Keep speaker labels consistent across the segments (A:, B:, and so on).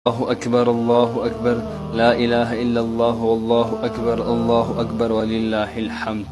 A: अल्लाहु अकबर ला इलाहा इल्लल्लाह अल्लाहु अकबर वलिल्लाहिल हम्द।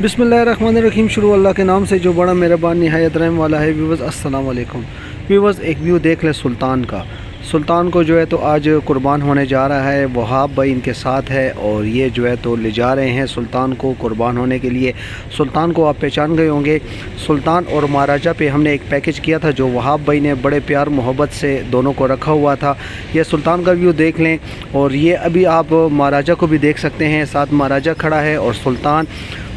B: बिस्मिल्लाहिर्रहमानिर्रहीम। शुरू अल्लाह के नाम से जो बड़ा मेहरबान निहायत रहम वाला है। व्यूवर्स अस्सलाम वालेकुम। व्यूवर्स एक व्यू देख ले सुल्तान का। सुल्तान को जो है तो आज कुर्बान होने जा रहा है। वहाब भाई इनके साथ है और ये जो है तो ले जा रहे हैं सुल्तान को कुर्बान होने के लिए। सुल्तान को आप पहचान गए होंगे। सुल्तान और महाराजा पे हमने एक पैकेज किया था जो वहाब भाई ने बड़े प्यार मोहब्बत से दोनों को रखा हुआ था। ये सुल्तान का व्यू देख लें और ये अभी आप महाराजा को भी देख सकते हैं। साथ महाराजा खड़ा है और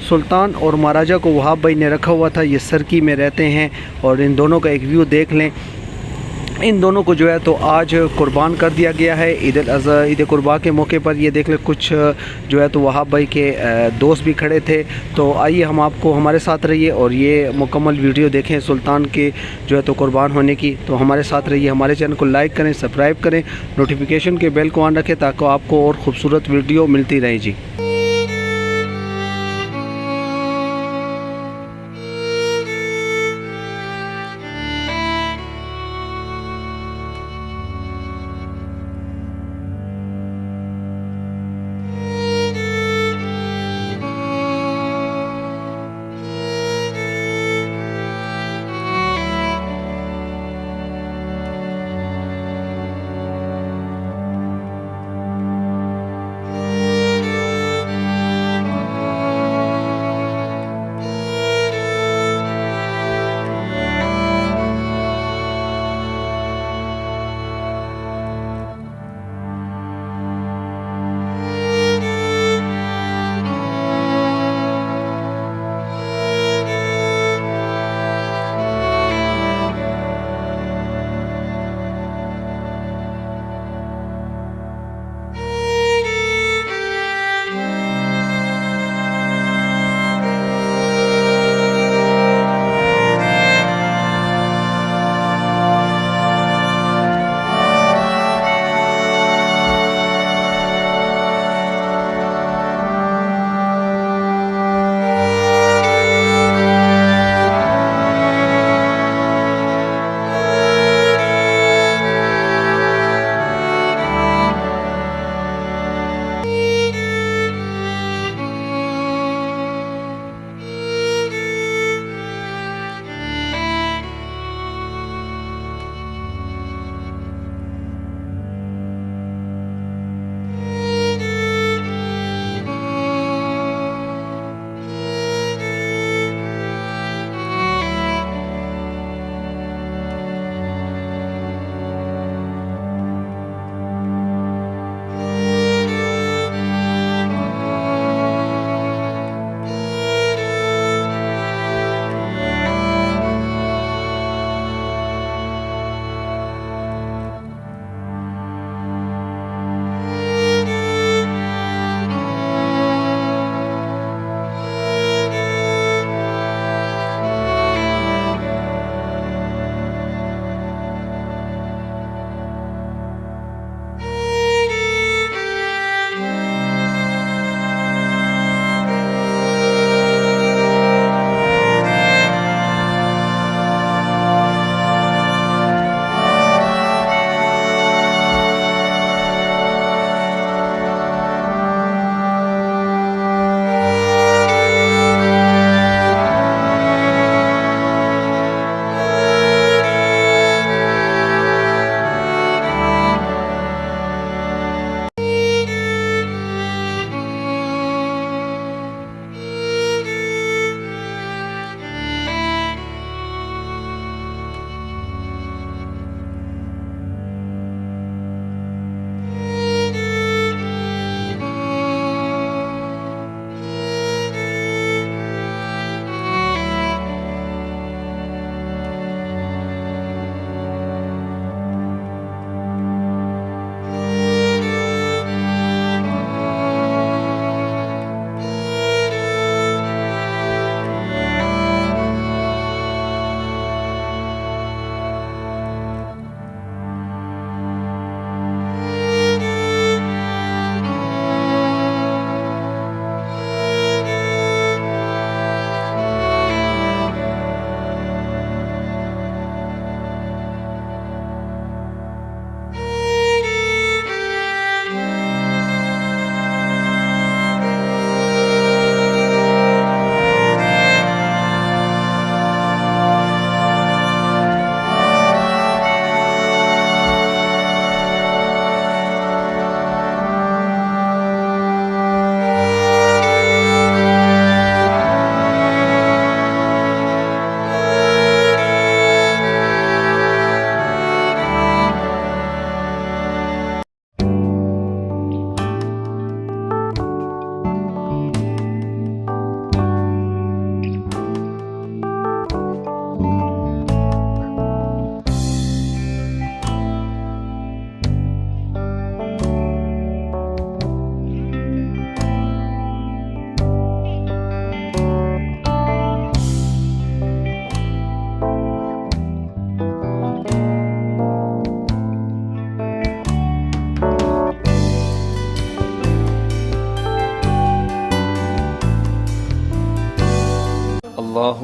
B: सुल्तान और महाराजा को वहाब भाई ने रखा हुआ था। ये सरकी में रहते हैं और इन दोनों का एक व्यू देख लें। इन दोनों को जो है तो आज कुर्बान कर दिया गया है ईद कुर्बा के मौके पर। ये देख लें कुछ जो है तो वहाब भाई के दोस्त भी खड़े थे। तो आइए हम आपको हमारे साथ रहिए और ये मुकम्मल वीडियो देखें सुल्तान के जो है तो कुर्बान होने की। तो हमारे साथ रहिए, हमारे चैनल को लाइक करें, सब्सक्राइब करें, नोटिफिकेशन के बेल को ऑन रखें ताकि आपको और ख़ूबसूरत वीडियो मिलती रहे जी।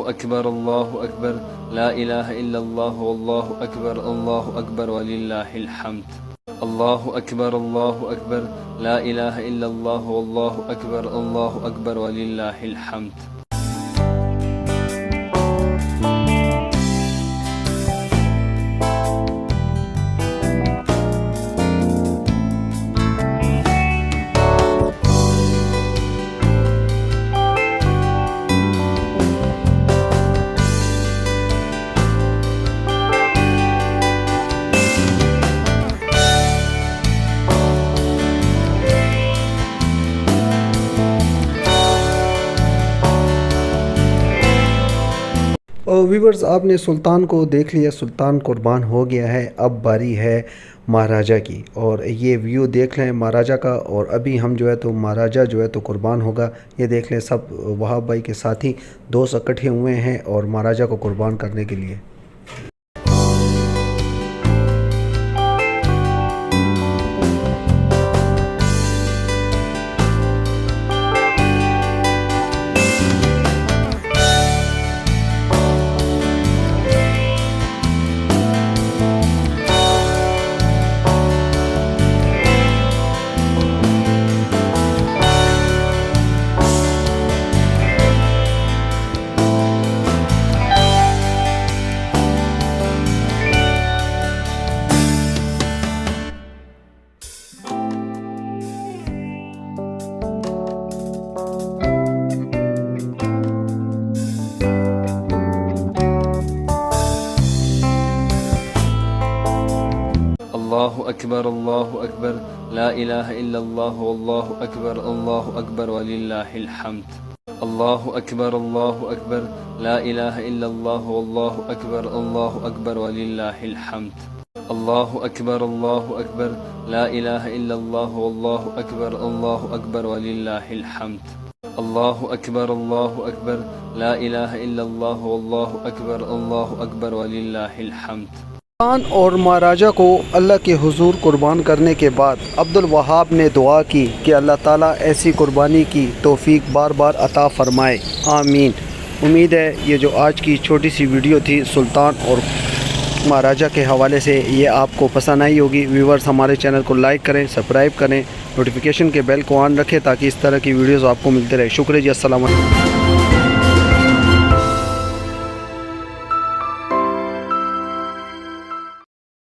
A: अकबर ला इलाहा इल्लल्लाह वल्लाहु अकबर वलिल्लाहिल हम्द। अल्लाहु अकबर ला इलाहा इल्लल्लाह वल्लाहु अकबर वलिल्लाहिल हम्द।
B: और व्यूवर्स, आपने सुल्तान को देख लिया, सुल्तान कुर्बान हो गया है। अब बारी है महाराजा की, और ये व्यू देख लें महाराजा का। और अभी हम जो है तो महाराजा जो है तो कुर्बान होगा। ये देख लें, सब वहाब भाई के साथी दोस्त इकट्ठे हुए हैं और महाराजा को कुर्बान करने के लिए।
A: अल्लाहु अकबर ला इलाहा इल्लल्लाह वल्लाहु अकबर वलिल्लाहिल हम्द। अल्लाहु अकबर ला इलाहा इल्लल्लाह वल्लाहु अकबर वलिल्लाहिल हम्द। अल्लाहु अकबर ला इलाहा इल्लल्लाह वल्लाहु अकबर वलिल्लाहिल हम्द। अल्लाहु अकबर ला इलाहा इल्लल्लाह वल्लाहु अकबर वलिल्लाहिल हम्द।
B: सुल्तान और महाराजा को अल्लाह के हुजूर कुर्बान करने के बाद अब्दुल वहाब ने दुआ की कि अल्लाह ताला ऐसी कुर्बानी की तौफीक बार बार अता फ़रमाए, आमीन। उम्मीद है ये जो आज की छोटी सी वीडियो थी सुल्तान और महाराजा के हवाले से, ये आपको पसंद आई होगी। व्यूवर्स, हमारे चैनल को लाइक करें, सब्सक्राइब करें, नोटिफिकेशन के बेल को ऑन रखें ताकि इस तरह की वीडियोज़ आपको मिलते रहे। शुक्रिया जी, अस्सलाम वालेकुम।